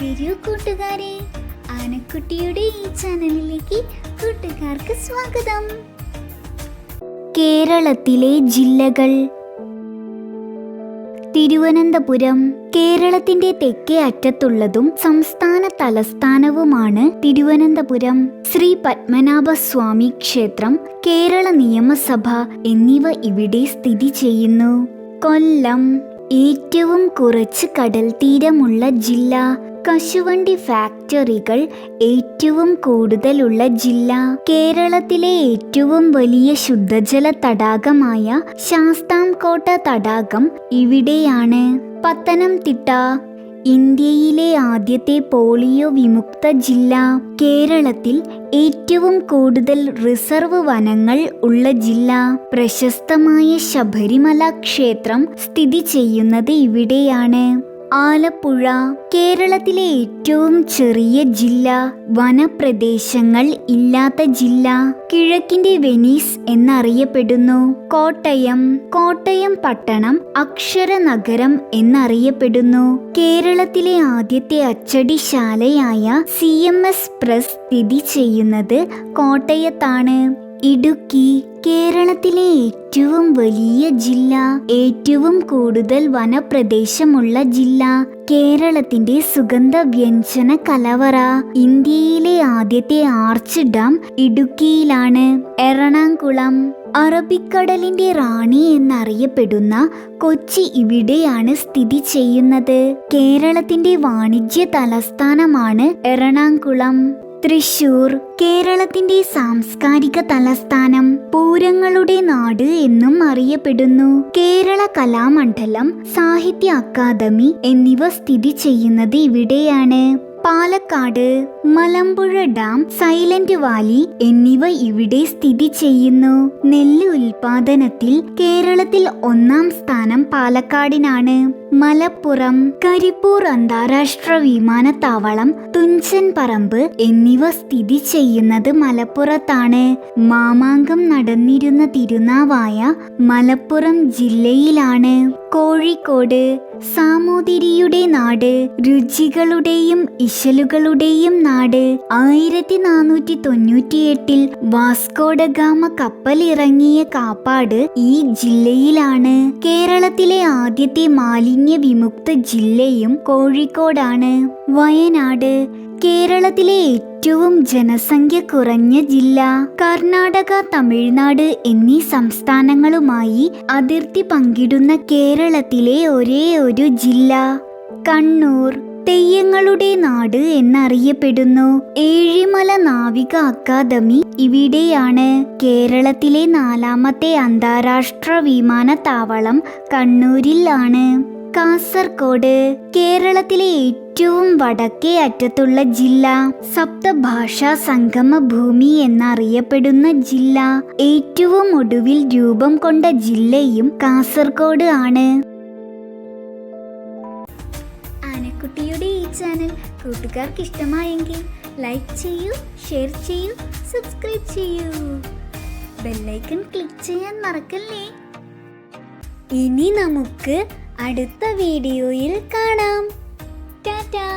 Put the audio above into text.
വരൂ കൂട്ടുകാരെ, ആനക്കുട്ടിയുടെ ഈ ചാനലിലേക്ക് കൂട്ടുകാർക്ക് സ്വാഗതം. കേരളത്തിലെ ജില്ലകൾ. തിരുവനന്തപുരം കേരളത്തിന്റെ തെക്കേ അറ്റത്തുള്ളതും സംസ്ഥാന തലസ്ഥാനവുമാണ് തിരുവനന്തപുരം. ശ്രീ പത്മനാഭസ്വാമി ക്ഷേത്രം, കേരള നിയമസഭ എന്നിവ ഇവിടെ സ്ഥിതി ചെയ്യുന്നു. കൊല്ലം ഏറ്റവും കുറച്ച് കടൽ തീരമുള്ള ജില്ല. കശുവണ്ടി ഫാക്ടറികൾ ഏറ്റവും കൂടുതലുള്ള ജില്ല. കേരളത്തിലെ ഏറ്റവും വലിയ ശുദ്ധജല തടാകമായ ശാസ്താംകോട്ട തടാകം ഇവിടെയാണ്. പത്തനംതിട്ട ഇന്ത്യയിലെ ആദ്യത്തെ പോളിയോ വിമുക്ത ജില്ല. കേരളത്തിൽ ഏറ്റവും കൂടുതൽ റിസർവ് വനങ്ങൾ ഉള്ള ജില്ല. പ്രശസ്തമായ ശബരിമല ക്ഷേത്രം സ്ഥിതി ചെയ്യുന്നത് ഇവിടെയാണ്. ആലപ്പുഴ കേരളത്തിലെ ഏറ്റവും ചെറിയ ജില്ല. വനപ്രദേശങ്ങൾ ഇല്ലാത്ത ജില്ല. കിഴക്കിന്റെ വെനീസ് എന്നറിയപ്പെടുന്നു. കോട്ടയം പട്ടണം അക്ഷര നഗരം എന്നറിയപ്പെടുന്നു. കേരളത്തിലെ ആദ്യത്തെ അച്ചടിശാലയായ CMS പ്രസ് സ്ഥിതി ചെയ്യുന്നത് കോട്ടയത്താണ്. ഇടുക്കി കേരളത്തിലെ ഏറ്റവും വലിയ ജില്ല. ഏറ്റവും കൂടുതൽ വനപ്രദേശമുള്ള ജില്ല. കേരളത്തിന്റെ സുഗന്ധ വ്യഞ്ജന കലവറ. ഇന്ത്യയിലെ ആദ്യത്തെ ആർച്ച് ഡാം ഇടുക്കിയിലാണ്. എറണാകുളം അറബിക്കടലിന്റെ റാണി എന്നറിയപ്പെടുന്ന കൊച്ചി ഇവിടെയാണ് സ്ഥിതി ചെയ്യുന്നത്. കേരളത്തിന്റെ വാണിജ്യ തലസ്ഥാനമാണ് എറണാകുളം. തൃശൂർ കേരളത്തിന്റെ സാംസ്കാരിക തലസ്ഥാനം. പൂരങ്ങളുടെ നാട് എന്നും അറിയപ്പെടുന്നു. കേരള കലാമണ്ഡലം, സാഹിത്യ അക്കാദമി എന്നിവ സ്ഥിതി ചെയ്യുന്നത് ഇവിടെയാണ്. Palakkad Malampuzha dam, silent Valley എന്നിവ ഇവിടെ സ്ഥിതി ചെയ്യുന്നു. നെല്ല് ഉൽപാദനത്തിൽ കേരളത്തിൽ 1-ാം സ്ഥാനം പാലക്കാടിനാണ്. മലപ്പുറം കരിപ്പൂർ അന്താരാഷ്ട്ര വിമാനത്താവളം, തുഞ്ചൻ പറമ്പ് എന്നിവ സ്ഥിതി ചെയ്യുന്നത് മലപ്പുറത്താണ്. മാമാങ്കം നടന്നിരുന്ന തിരുനാവായ മലപ്പുറം ജില്ലയിലാണ്. കോഴിക്കോട് സാമൂതിരിയുടെ നാട്, രുചികളുടെയും ഇശലുകളുടെയും നാട്. 1498 വാസ്കോഡഗാമ കപ്പലിറങ്ങിയ കാപ്പാട് ഈ ജില്ലയിലാണ്. കേരളത്തിലെ ആദ്യത്തെ മാലിന്യ വിമുക്ത ജില്ലയും കോഴിക്കോടാണ്. വയനാട് കേരളത്തിലെ ഏറ്റവും ജനസംഖ്യ കുറഞ്ഞ ജില്ല. കർണാടക, തമിഴ്നാട് എന്നീ സംസ്ഥാനങ്ങളുമായി അതിർത്തി പങ്കിടുന്ന കേരളത്തിലെ ഒരേ ഒരു ജില്ല. കണ്ണൂർ തെയ്യങ്ങളുടെ നാട് എന്നറിയപ്പെടുന്നു. ഏഴിമല നാവിക അക്കാദമി ഇവിടെയാണ്. കേരളത്തിലെ 4-ാമത്തെ അന്താരാഷ്ട്ര വിമാനത്താവളം കണ്ണൂരിലാണ്. കാസർഗോഡ് കേരളത്തിലെ ഏറ്റവും വടക്കേ അറ്റത്തുള്ള ജില്ല. സപ്തഭാഷാ സംഗമ ഭൂമി എന്നറിയപ്പെടുന്ന ജില്ല. ഏറ്റവും ഒടുവിൽ രൂപം കൊണ്ട ജില്ലയും കാസർഗോഡ് ആണ്. ആനക്കുട്ടിയുടെ ഈ ചാനൽ കൂട്ടുകാർക്ക് ഇഷ്ടമായെങ്കിൽ ലൈക്ക് ചെയ്യൂ, ഷെയർ ചെയ്യൂ, സബ്സ്ക്രൈബ് ചെയ്യൂ. ബെല്ലൈക്കൺ ക്ലിക്ക് ചെയ്യാൻ മറക്കല്ലേ. ഇനി നമുക്ക് അടുത്ത വീഡിയോയിൽ കാണാം. ടാറ്റാ.